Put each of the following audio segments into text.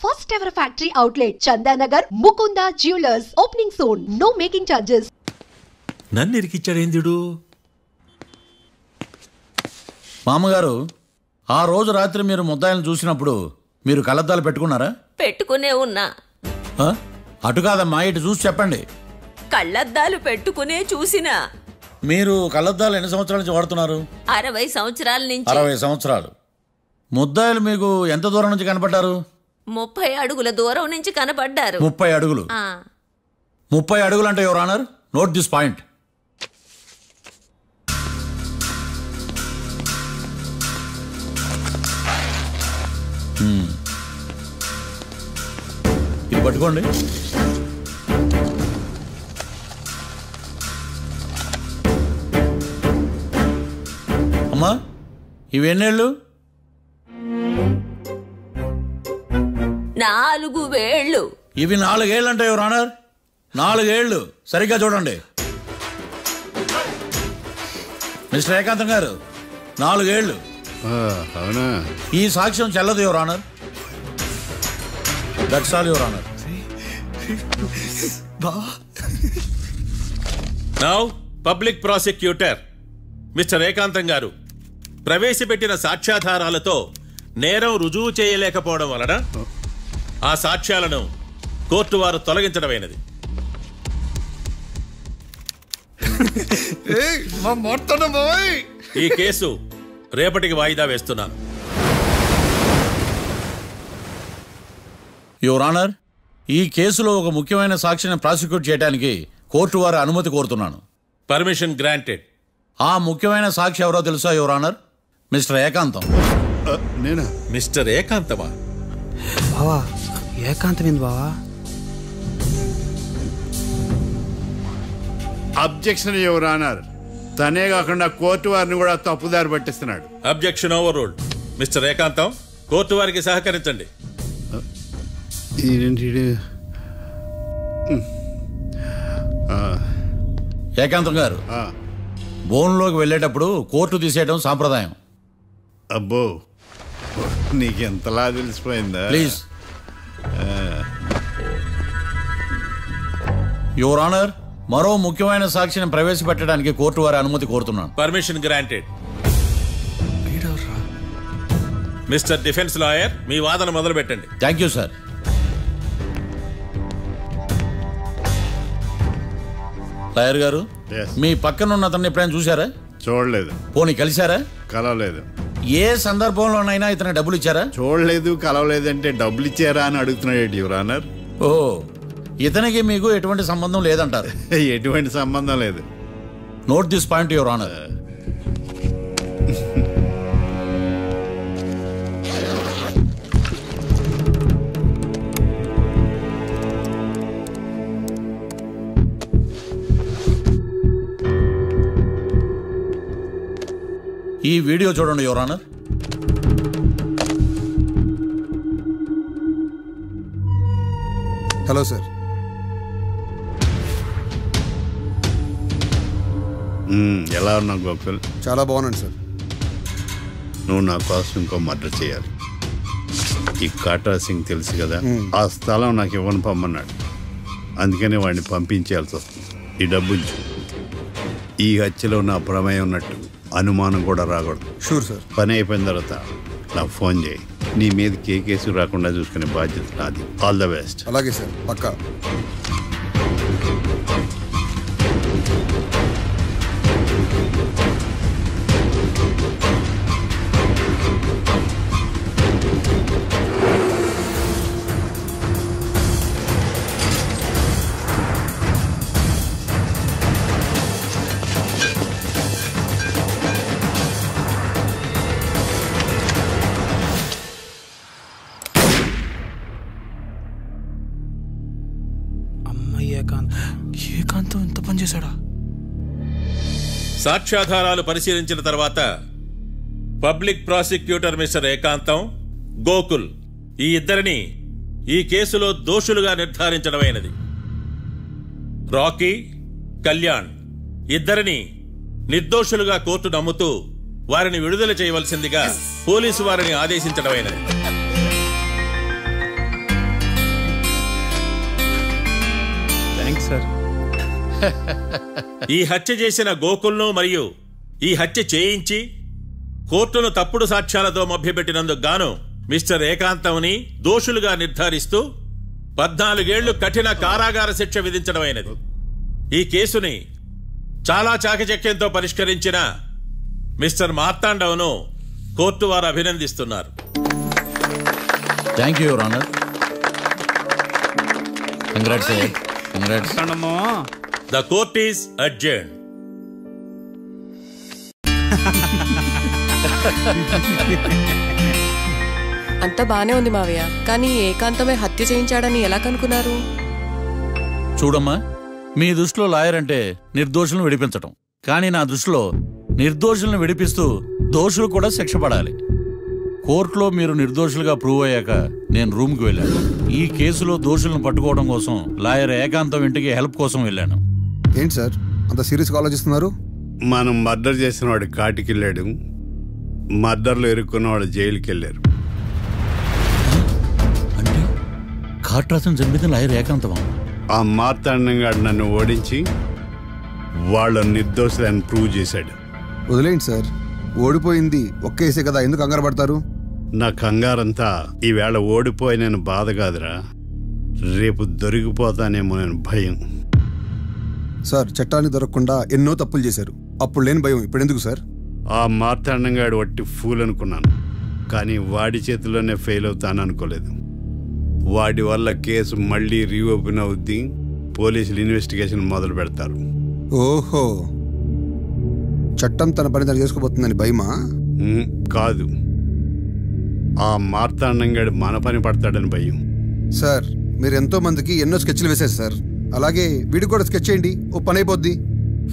First ever factory outlet, Chandanagar, Mukunda Jewelers. Opening soon. No making charges. నన్ను ఇరికిచ్చాడేందుడు? మామగారు, ఆ రోజు రాత్రి మీరు ముద్దాయిలను చూసినప్పుడు మీరు కళ్ళద్దాలు పెట్టుకున్నారా? పెట్టుకునే ఉన్నా. అటు కాదమ్మా, ఇటు చూసి చెప్పండి. కళ్ళద్దాలు పెట్టుకునే చూసినా. మీరు కళ్ళద్దాలు ఎన్ని సంవత్సరాల నుంచి వాడుతున్నారు? 60 సంవత్సరాల నుంచి. 60 సంవత్సరాలు. ముద్దాయిలు మీకు ఎంత దూరం నుంచి కనపడ్డారు? 30 అడుగుల దూరం నుంచి కనపడ్డారు. 30 అడుగులు. 30 అడుగులు అంటే your honour, note this point. ఇది పట్టుకోండి. అమ్మా, ఇవి ఎన్నేళ్ళు? 4 వేళ్ళు. ఇవి 4 ఏళ్ళు అంటే యువర్ ఆనర్, 4 ఏళ్ళు. సరిగ్గా చూడండి మిస్టర్ ఏకాంతం గారు, 4 ఏళ్ళు. అవునా? ఈ సాక్ష్యం చెల్లదు your honour. That's all your honour. Now public prosecutor mister ఏకాంతం గారు ప్రవేశపెట్టిన సాక్ష్యాధారాలతో నేరం రుజువు చేయలేకపోవడం వలన ఆ సాక్ష్యాలను కోర్టు వారు తొలగించడమైనది. ఈ కేసు రేపటికి వాయిదా వేస్తున్నాను. యువర్ ఆనర్, ఈ కేసులో ఒక ముఖ్యమైన సాక్షిని ప్రాసిక్యూట్ చేయడానికి కోర్టు వారి అనుమతి కోరుతున్నాను. Permission granted. ఆ ముఖ్యమైన సాక్షి ఎవరో తెలుసా యువర్ ఆనర్? మిస్టర్ ఏకాంతం. నేనా? మిస్టర్ ఏకాంతమా? బావా, ఏకాంతమైంది బావా. Objection your honour. తనే కాకుండా కోర్టు వారిని కూడా తప్పుదారి పట్టిస్తున్నాడు. Objection overruled. మిస్టర్ ఏకాంతం, కోర్టు వారికి సహకరించండి. ఏకాంతం గారు, బోన్లోకి వెళ్ళేటప్పుడు కోర్టు తీసేయడం సాంప్రదాయం. అబ్బో, నీకెంతలా తెలిసిపోయిందా? ప్లీజ్. యువర్ ఆనర్, మరో ముఖ్యమైన సాక్షిని ప్రవేశపెట్టడానికి కోర్టు వారి అనుమతి కోరుతున్నాను. Permission granted. Mister defence lawyer, మీ వాదన మొదలు పెట్టండి. Thank you sir. లాయర్ గారు, మీ పక్కన ఉన్న అతన్ని ఎప్పుడైనా చూసారా? చూడలేదు. పోనీ కలిశారా? కలవలేదు. ఏ సందర్భంలోనైనా ఇతను డబ్బులు ఇచ్చారా? చూడలేదు, కలవలేదు అంటే డబ్బులు ఇచ్చారా అని అడుగుతున్నాడు యువర్ ఆనర్. ఓ, ఇతనికి మీకు ఎటువంటి సంబంధం లేదంటారు? ఎటువంటి సంబంధం లేదు. Note this point your honour. ఈ వీడియో చూడండి యువర్ ఆనర్. Hello sir. ఎలా ఉన్నావు గోకుల్? చాలా బాగున్నాను సార్. నువ్వు నా కోసం ఇంకో మర్డర్ చేయాలి. ఈ కాటా సింగ్ తెలుసు కదా, ఆ స్థలం నాకు ఇవ్వని పమ్మన్నాడు. అందుకనే వాడిని పంపించాల్సి వస్తుంది. ఈ డబ్బు ఈ హత్యలో నా ప్రమేయం ఉన్నట్టు అనుమానం కూడా రాకూడదు. Sure sir. పని అయిపోయిన తర్వాత నాకు ఫోన్ చేయి. నీ మీద కేసు రాకుండా చూసుకునే బాధ్యత నాది. All the best. అలాగే సార్, పక్కా. ఏకాంతం ఎంత పని చేశాడా? సాక్ష్యాధారాలు పరిశీలించిన తర్వాత పబ్లిక్ ప్రాసిక్యూటర్ మిస్టర్ ఏకాంతం, గోకుల్ ఈ ఇద్దరిని ఈ కేసులో దోషులుగా నిర్ధారించడమైనది. రాకీ, కళ్యాణ్ ఇద్దరిని నిర్దోషులుగా కోర్టు నమ్ముతూ వారిని విడుదల చేయవలసిందిగా పోలీసు వారిని ఆదేశించడమైనది. సార్. ఈ హత్య చేసిన గోకుల్ను మరియు ఈ హత్య చేయించి కోర్టును తప్పుడు సాక్ష్యాలతో మభ్యపెట్టినందుకు గాను మిస్టర్ ఏకాంతంని దోషులుగా నిర్ధారిస్తూ 14 ఏళ్లు కఠిన కారాగార శిక్ష విధించడమైనది. ఈ కేసుని చాలా చాకచక్యంతో పరిష్కరించిన మిస్టర్ మార్తాండవ్ను కోర్టు వారు అభినందిస్తున్నారు. Thank you your honour. Congrats. Congrats. The court is adjourned. అంతా బానే ఉంది మావయ్య, కానీ ఏకాంతమే హత్య చేయించాడని ఎలా కనుక్కున్నారు? చూడమ్మా, మీ దృష్టిలో లాయర్ అంటే నిర్దోషులను విడిపించటం, కానీ నా దృష్టిలో నిర్దోషులను విడిపిస్తూ దోషులు కూడా శిక్ష పడాలి. కోర్టులో మీరు నిర్దోషులుగా ప్రూవ్ అయ్యాక నేను రూమ్కి వెళ్ళాను. ఈ కేసులో దోషులను పట్టుకోవడం కోసం లాయర్ ఏకాంతం ఇంటికి హెల్ప్ కోసం వెళ్ళాను. ఏంటి సార్ అంత సీరియస్గా ఆలోచిస్తున్నారు? మనం మర్డర్ చేసిన వాడు కాటికి వెళ్ళాడు, మర్డర్లో ఇరుక్కున్న వాడు జైలుకి వెళ్ళారు. అంటే కాట్రాజన్ చంపిన లాయర్ ఏకాంతమా? ఆ మార్తాండంగా నన్ను ఓడించి వాళ్ళ నిర్దోషులని ప్రూవ్ చేశాడు. వదిలేండి సార్, ఓడిపోయింది ఒక్కేసే కదా, ఎందుకు కంగారు పడతారు? నా కంగారంతా ఈవేళ ఓడిపోయి నేను బాధ కాదురా, రేపు దొరికిపోతానేమో నేను భయం. సార్ చట్టాన్ని దొరకకుండా ఎన్నో తప్పులు చేశారు, అప్పుడు లేని భయం ఇప్పుడు ఎందుకు సార్? ఆ మార్తాండంగాడు వట్టి ఫూల్ అనుకున్నాను, కానీ వాడి చేతిలోనే ఫెయిల్ అవుతాను అనుకోలేదు. వాడి వల్ల కేసు మళ్ళీ రీఓపెన్ అవుద్ది, పోలీసులు ఇన్వెస్టిగేషన్ మొదలు పెడతారు. ఓహో, చట్టం తన పని తను చేసుకోబోతుందని భయమా? కాదు, ఆ మార్తాండంగాడు మన పని పడతాడని భయం. సార్ మీరు ఎంతో మందికి ఎన్నో స్కెచ్లు వేశారు సార్, అలాగే వీడికి కూడా స్కెచ్ చేయండి, ఓ పని అయిపోద్ది.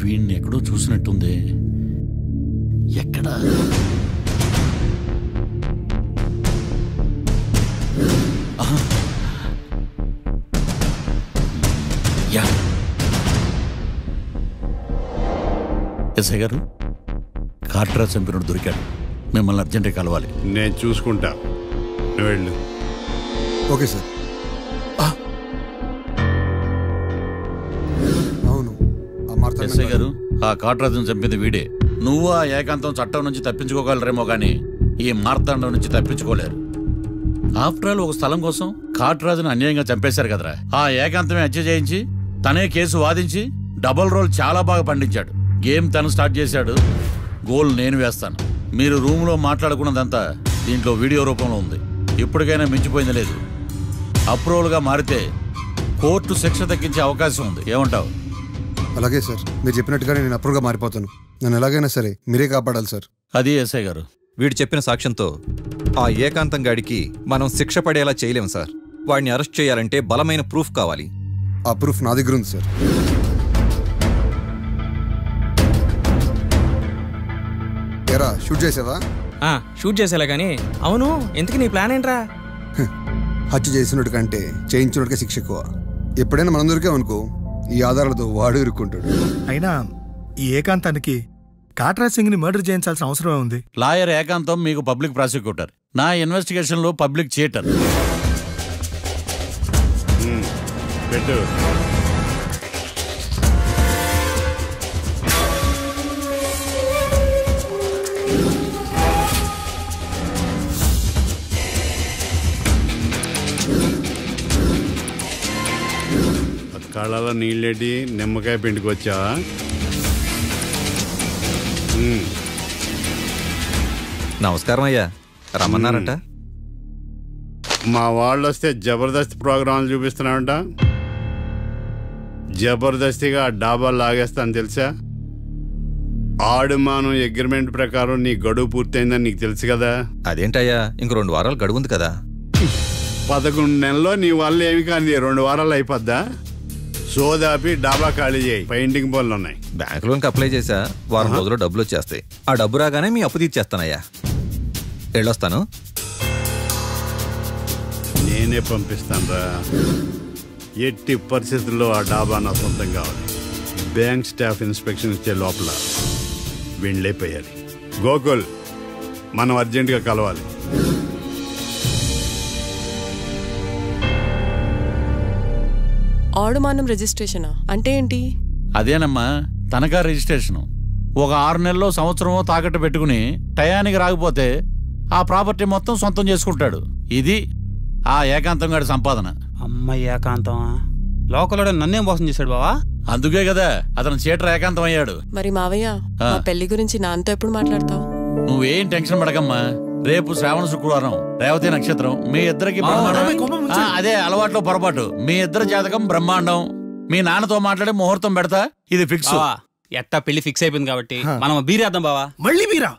వీడిని ఎక్కడో చూసినట్టుంది. ఎక్కడా? ఎస్ఐ గారు, కాట్రాజ్ చంపినోడు దొరికాడు, మిమ్మల్ని అర్జెంట్గా కలవాలి. నేను చూసుకుంటా, నువ్వు వెళ్ళు. Okay sir. అవును, ఎస్ఐ గారు, ఆ కాట్రాజును చంపింది వీడే. నువ్వు ఆ ఏకాంతం చట్టం నుంచి తప్పించుకోగలరేమో కానీ ఈ మార్తాండం నుంచి తప్పించుకోలేరు. ఆఫ్టర్ ఆల్ ఒక స్థలం కోసం కాట్రాజును అన్యాయంగా చంపేశారు కదరా. ఆ ఏకాంతమే హత్య చేయించి తనే కేసు వాదించి డబుల్ రోల్ చాలా బాగా పండించాడు. గేమ్ తను స్టార్ట్ చేశాడు, గోల్ నేను వేస్తాను. మీరు రూమ్లో మాట్లాడుకున్నదంతా దీంట్లో వీడియో రూపంలో ఉంది. ఇప్పటికైనా మించిపోయింది లేదు. అప్రూవల్గా మారితే కోర్టు శిక్ష తగ్గించే అవకాశం ఉంది. ఏమంటావు? అలాగే సార్, మీరు చెప్పినట్టుగానే నేను అప్రూవ్గా మారిపోతాను. నన్ను ఎలాగైనా సరే మీరే కాపాడాలి సార్. అది ఎస్ఐ గారు. వీడు చెప్పిన సాక్ష్యంతో ఆ ఏకాంతం గాడికి మనం శిక్ష పడేలా చేయలేం సార్. వాడిని అరెస్ట్ చేయాలంటే బలమైన ప్రూఫ్ కావాలి. ఆ ప్రూఫ్ నా దగ్గర ఉంది సార్. ఎరా షూట్ చేసావా? షూట్ చేసేలా కానీ. అవును, ఎందుకు నీ ప్లాన్ ఏంట్రా? హత్య చేసినట్టు కంటే చేయించినట్టుగా శిక్ష ఎక్కువ. ఎప్పుడైనా మనం దొరికామనుకో, ఈ ఆధారాలతో వాడు ఇరుక్కుంటాడు. అయినా ఈ ఏకాంతానికి కాట్రాజ్ సింగ్ ని మర్డర్ చేయించాల్సిన అవసరమే ఉంది. లాయర్ ఏకాంతం మీకు పబ్లిక్ ప్రాసిక్యూటర్, నా ఇన్వెస్టిగేషన్ లో పబ్లిక్ చీటర్. పెట్టు. కళ్ళలో నీళ్ళెడ్డి నిమ్మకాయ పిండుకొచ్చావా? నమస్కారం అయ్యా, రమ్మన్నారంట. మా వాళ్ళు వస్తే జబర్దస్త్ ప్రోగ్రాంలు చూపిస్తున్నామంట. జబర్దస్తిగా డాబా లాగేస్తాను తెలుసా? ఆడుమాను అగ్రిమెంట్ ప్రకారం నీ గడువు పూర్తయిందని నీకు తెలుసు కదా. అదేంటయ్యా, ఇంక 2 వారాలు గడువు ఉంది కదా. 11 నెలల్లో నీ వల్ల ఏమి కానీ 2 వారాలు అయిపోద్దా? సోదాపి డాబా ఖాళీ చేయి, పెయింటింగ్ పనులు ఉన్నాయి. బ్యాంక్ లోన్కి అప్లై చేశా, వారం రోజుల్లో డబ్బులు వచ్చేస్తాయి. ఆ డబ్బు రాగానే మీ అప్పు తీర్చేస్తానయ్యా. వెళ్ళొస్తాను. నేనే పంపిస్తానురా. ఎట్టి పరిస్థితుల్లో ఆ డాబా నా సొంతం కావాలి. బ్యాంక్ స్టాఫ్ ఇన్స్పెక్షన్ ఇచ్చే లోపల వెళ్ళిపోయాలి. గోకుల్, మనం అర్జెంటుగా కలవాలి. ఆడుమానం రిజిస్ట్రేషనా అంటే ఏంటి? అదేనమ్మా తనఖా రిజిస్ట్రేషను. ఒక 6 నెలల్లో సంవత్సరమో తాకట్టు పెట్టుకుని టయానికి రాకపోతే ఆ ప్రాపర్టీ మొత్తం సొంతం చేసుకుంటాడు. ఇది ఆ ఏకాంతం గారి సంపాదన. అమ్మ ఏకాంతం లోకల్లో నన్నేం మోసం చేశాడు బావా. అందుకే కదా అతను చీటర్ ఏకాంతం అయ్యాడు. మరి మావయ్య మా పెళ్లి గురించి నాన్నతో ఎప్పుడు మాట్లాడతావు? నువ్వేం టెన్షన్ పడకమ్మా. రేపు శ్రావణ శుక్రవారం, రేవతి నక్షత్రం, మీ ఇద్దరికి అదే అలవాట్లో పొరపాటు. మీ ఇద్దరు జాతకం బ్రహ్మాండం. మీ నాన్నతో మాట్లాడి ముహూర్తం పెడతా. ఇది ఫిక్స్. ఎట్టా పెళ్లి ఫిక్స్ అయిపోయింది కాబట్టి మనం బీరేద్దాం బావా. మళ్ళీ బీరా?